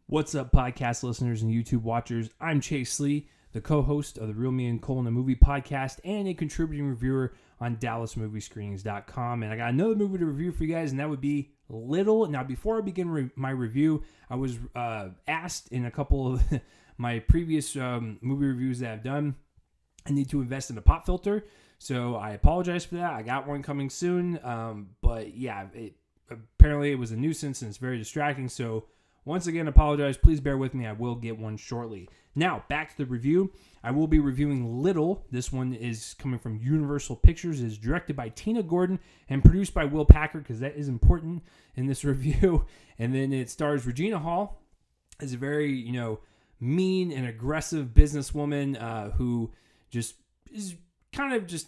What's up, podcast listeners and YouTube watchers? I'm Chase Lee, the co-host of the Real Me and Cole in a Movie podcast and a contributing reviewer on DallasMovieScreenings.com. And I got another movie to review for you guys, and that would be Little. Now, before I begin my review, I was asked in a couple of my previous movie reviews that I've done, I need to invest in a pop filter. So I apologize for that. I got one coming soon. But yeah, apparently it was a nuisance and it's very distracting. So once again, apologize. Please bear with me. I will get one shortly. Now, back to the review. I will be reviewing Little. This one is coming from Universal Pictures. It is directed by Tina Gordon and produced by Will Packer, because that is important in this review. And then it stars Regina Hall as a very, mean and aggressive businesswoman who just is kind of just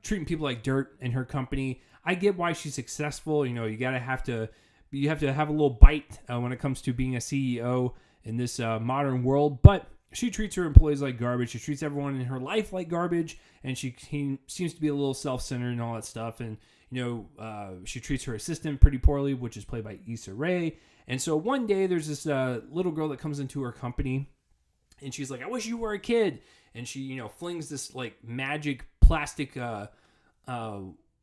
treating people like dirt in her company. I get why she's successful. You have to have a little bite when it comes to being a CEO in this modern world, but she treats her employees like garbage. She treats everyone in her life like garbage, and she seems to be a little self-centered and all that stuff. And, she treats her assistant pretty poorly, which is played by Issa Rae. And so one day there's this little girl that comes into her company, and she's like, I wish you were a kid. And she, flings this like magic plastic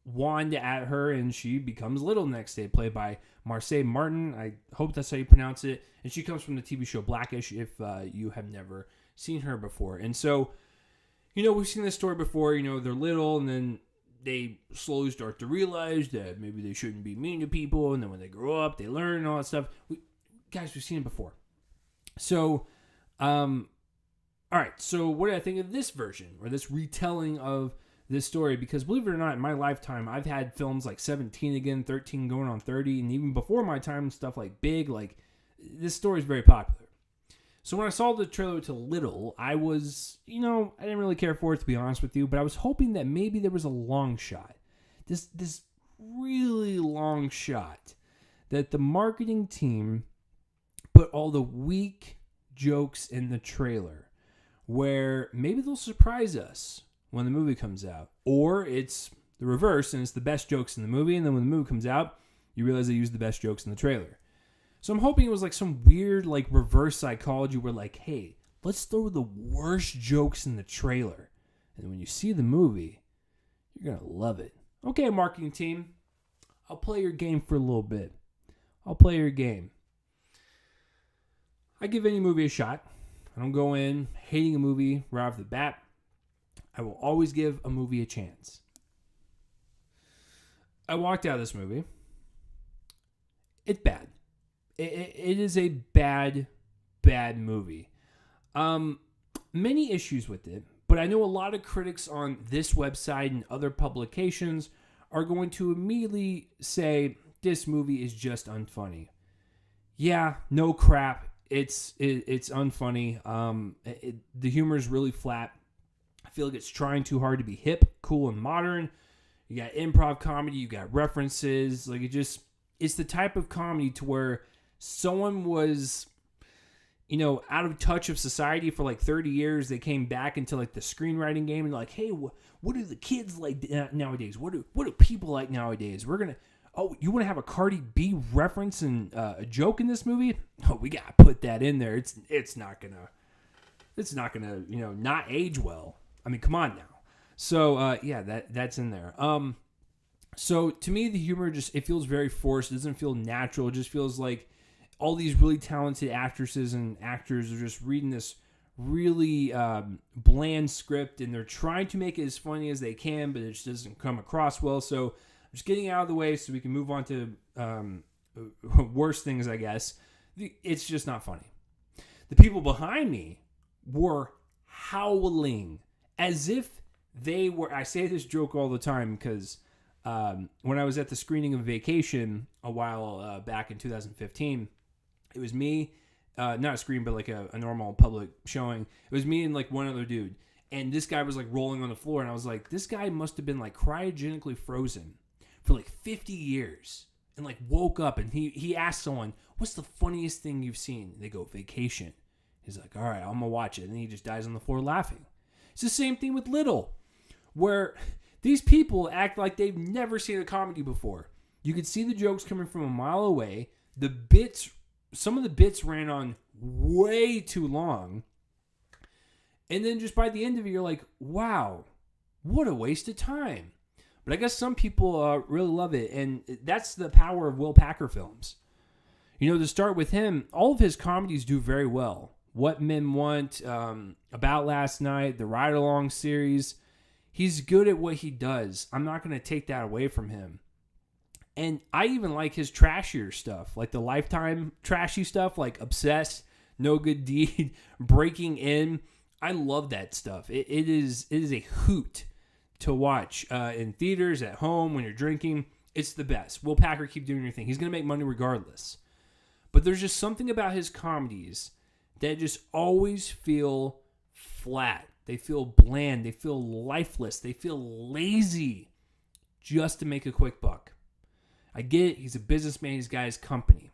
wand at her, and she becomes Little next day, played by Marseille Martin. I hope that's how you pronounce it. And she comes from the TV show Blackish, if you have never seen her before. And so, we've seen this story before. They're little, and then they slowly start to realize that maybe they shouldn't be mean to people. And then when they grow up, they learn and all that stuff. We've seen it before. So, all right. So what do I think of this version, or this retelling of this story? Because believe it or not, in my lifetime, I've had films like 17 again, 13 going on 30, and even before my time, stuff like Big. Like, this story is very popular. So when I saw the trailer to Little, I was, I didn't really care for it, to be honest with you, but I was hoping that maybe there was a long shot, this really long shot, that the marketing team put all the weak jokes in the trailer, where maybe they'll surprise us when the movie comes out. Or it's the reverse, and it's the best jokes in the movie, and then when the movie comes out, you realize they used the best jokes in the trailer. So I'm hoping it was like some weird like reverse psychology where like, hey, let's throw the worst jokes in the trailer, and when you see the movie, you're going to love it. Okay, marketing team, I'll play your game for a little bit. I'll play your game. I give any movie a shot. I don't go in hating a movie right off the bat. I will always give a movie a chance. I walked out of this movie. It's bad. It is a bad movie. Many issues with it, but I know a lot of critics on this website and other publications are going to immediately say this movie is just unfunny. Yeah, no crap. It's unfunny. The humor is really flat. I feel like it's trying too hard to be hip, cool, and modern. You got improv comedy, you got references. Like, it's the type of comedy to where someone was, out of touch of society for like 30 years. They came back into like the screenwriting game and like, hey, what do the kids like nowadays? What do people like nowadays? You want to have a Cardi B reference and a joke in this movie? Oh, we got to put that in there. It's not gonna, not age well. I mean, come on now. So, that's in there. So to me, the humor it feels very forced. It doesn't feel natural. It just feels like all these really talented actresses and actors are just reading this really bland script, and they're trying to make it as funny as they can, but it just doesn't come across well. So I'm just getting out of the way so we can move on to worse things, I guess. It's just not funny. The people behind me were howling as if they were. I say this joke all the time because when I was at the screening of Vacation a while back in 2015, it was me, not a screen, but like a normal public showing. It was me and like one other dude. And this guy was like rolling on the floor. And I was like, this guy must have been like cryogenically frozen for like 50 years. And like woke up, and he asked someone, what's the funniest thing you've seen? They go, Vacation. He's like, all right, I'm going to watch it. And then he just dies on the floor laughing. It's the same thing with Little, where these people act like they've never seen a comedy before. You could see the jokes coming from a mile away. Some of the bits ran on way too long. And then just by the end of it, you're like, wow, what a waste of time. But I guess some people really love it. And that's the power of Will Packer films. You know, to start with him, all of his comedies do very well. What Men Want, About Last Night, the Ride Along series. He's good at what he does. I'm not going to take that away from him. And I even like his trashier stuff, like the Lifetime trashy stuff, like Obsessed, No Good Deed, Breaking In. I love that stuff. It is a hoot to watch in theaters, at home, when you're drinking. It's the best. Will Packer, keep doing your thing. He's going to make money regardless. But there's just something about his comedies that just always feel flat. They feel bland. They feel lifeless. They feel lazy just to make a quick buck. I get it. He's a businessman. He's got his company.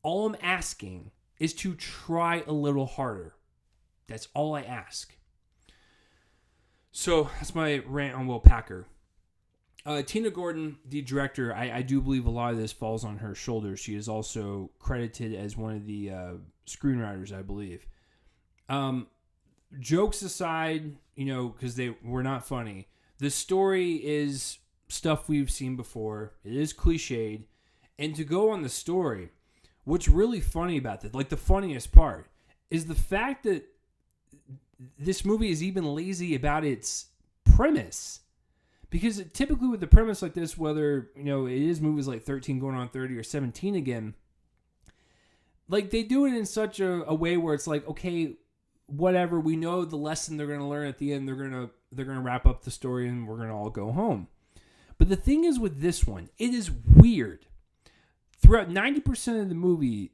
All I'm asking is to try a little harder. That's all I ask. So that's my rant on Will Packer. Tina Gordon, the director, I do believe a lot of this falls on her shoulders. She is also credited as one of the screenwriters, I believe. Jokes aside, you know, because they were not funny. The story is stuff we've seen before. It is cliched. And to go on the story, what's really funny about this, like the funniest part, is the fact that this movie is even lazy about its premise. Because typically with the premise like this, whether, you know, it is movies like 13 going on 30 or 17 again, like they do it in such a way where it's like, okay, whatever, we know the lesson they're going to learn at the end, they're going to wrap up the story and we're going to all go home. But the thing is with this one, it is weird. Throughout 90% of the movie,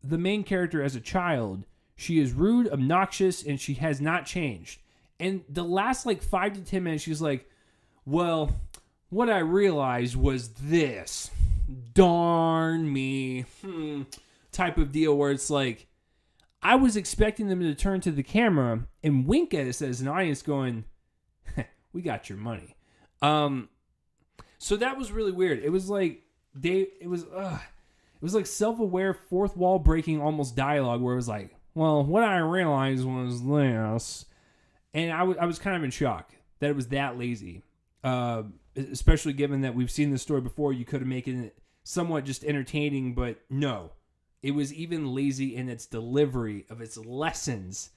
the main character as a child, she is rude, obnoxious, and she has not changed. And the last like 5 to 10 minutes, she's like, well, what I realized was this. Darn me. Type of deal where it's like, I was expecting them to turn to the camera and wink at us as an audience going, we got your money. So that was really weird. It was like, it was like self-aware, fourth wall breaking almost dialogue where it was like, well, what I realized was this. And I was kind of in shock that it was that lazy. Especially given that we've seen this story before, you could have made it somewhat just entertaining, but no. It was even lazy in its delivery of its lessons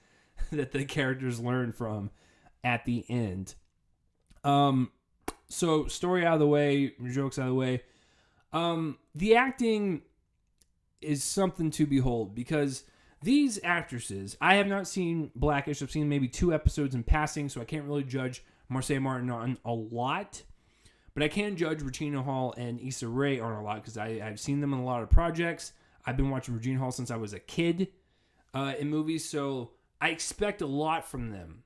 that the characters learn from at the end. So story out of the way, jokes out of the way. The acting is something to behold because these actresses, I have not seen Blackish. I've seen maybe 2 episodes in passing, so I can't really judge Marseille Martin on a lot. But I can judge Regina Hall and Issa Rae on a lot because I've seen them in a lot of projects. I've been watching Regina Hall since I was a kid in movies, so I expect a lot from them.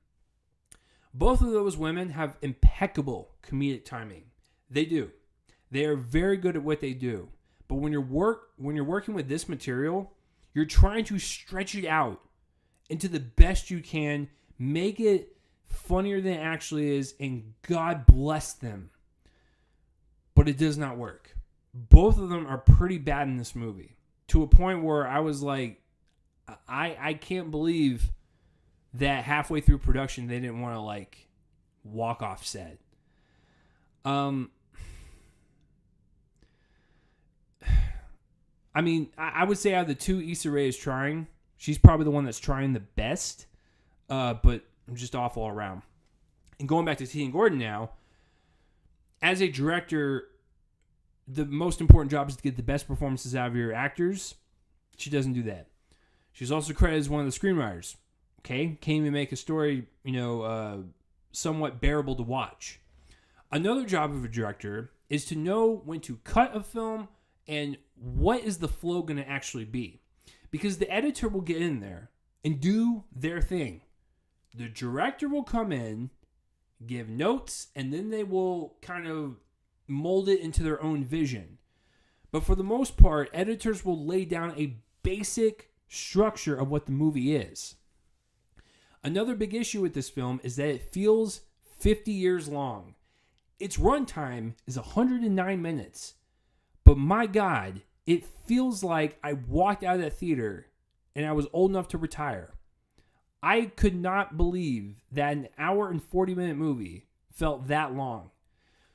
Both of those women have impeccable comedic timing. They do. They are very good at what they do. But when you're working with this material, you're trying to stretch it out into the best you can, make it funnier than it actually is, and God bless them. But it does not work. Both of them are pretty bad in this movie. To a point where I was like, I can't believe that halfway through production they didn't want to like walk off set. I mean, I would say out of the 2 Issa Rae is trying, she's probably the one that's trying the best, but just off all around. And going back to Tina Gordon now, as a director, the most important job is to get the best performances out of your actors. She doesn't do that. She's also credited as one of the screenwriters. Okay, can't even make a story, somewhat bearable to watch. Another job of a director is to know when to cut a film and what is the flow going to actually be. Because the editor will get in there and do their thing. The director will come in, give notes, and then they will kind of mold it into their own vision. But for the most part, editors will lay down a basic structure of what the movie is. Another big issue with this film is that it feels 50 years long. Its runtime is 109 minutes. But my God, it feels like I walked out of that theater and I was old enough to retire. I could not believe that an hour and 40-minute movie felt that long.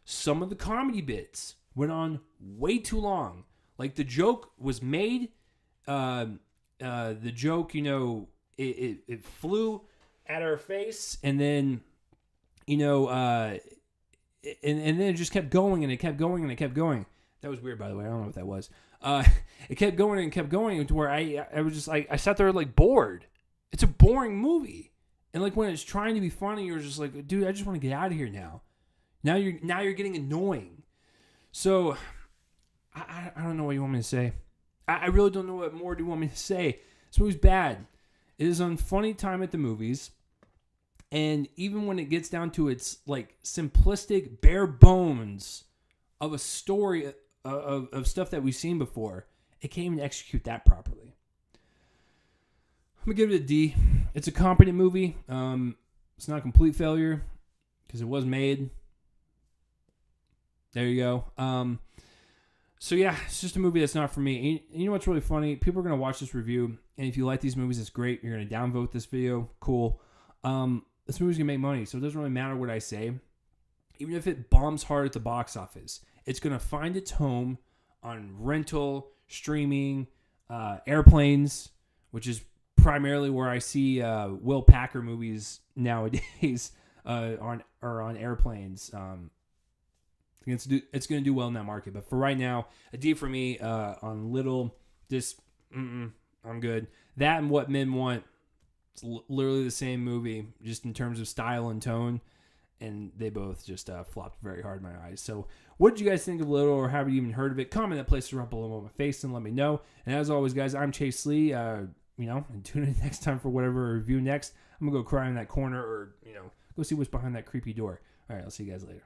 Some of the comedy bits went on way too long. Like the joke was made, the joke, it flew at our face, and then, and then it just kept going, and it kept going, and it kept going. That was weird, by the way. I don't know what that was. It kept going and kept going to where I was just like, I sat there like bored. It's a boring movie. And like when it's trying to be funny, you're just like, dude, I just want to get out of here now. Now you're getting annoying. So I don't know what you want me to say. I really don't know what more do you want me to say. This movie's bad. It is an unfunny time at the movies. And even when it gets down to its like simplistic, bare bones of a story of stuff that we've seen before, it can't even execute that properly. I'm going to give it a D. It's a competent movie. It's not a complete failure because it was made. There you go. So yeah, it's just a movie that's not for me. And you know what's really funny? People are going to watch this review, and if you like these movies, it's great. You're going to downvote this video. Cool. This movie's going to make money, so it doesn't really matter what I say. Even if it bombs hard at the box office, it's going to find its home on rental, streaming, airplanes, which is primarily where I see Will Packer movies nowadays on airplanes. It's going to do well in that market. But for right now, a D for me on Little. I'm good. That and What Men Want, it's literally the same movie, just in terms of style and tone. And they both just flopped very hard in my eyes. So what did you guys think of Little, or have you even heard of it? Comment that place right below on my face and let me know. And as always, guys, I'm Chase Lee. And tune in next time for whatever review next. I'm going to go cry in that corner or, go see what's behind that creepy door. All right, I'll see you guys later.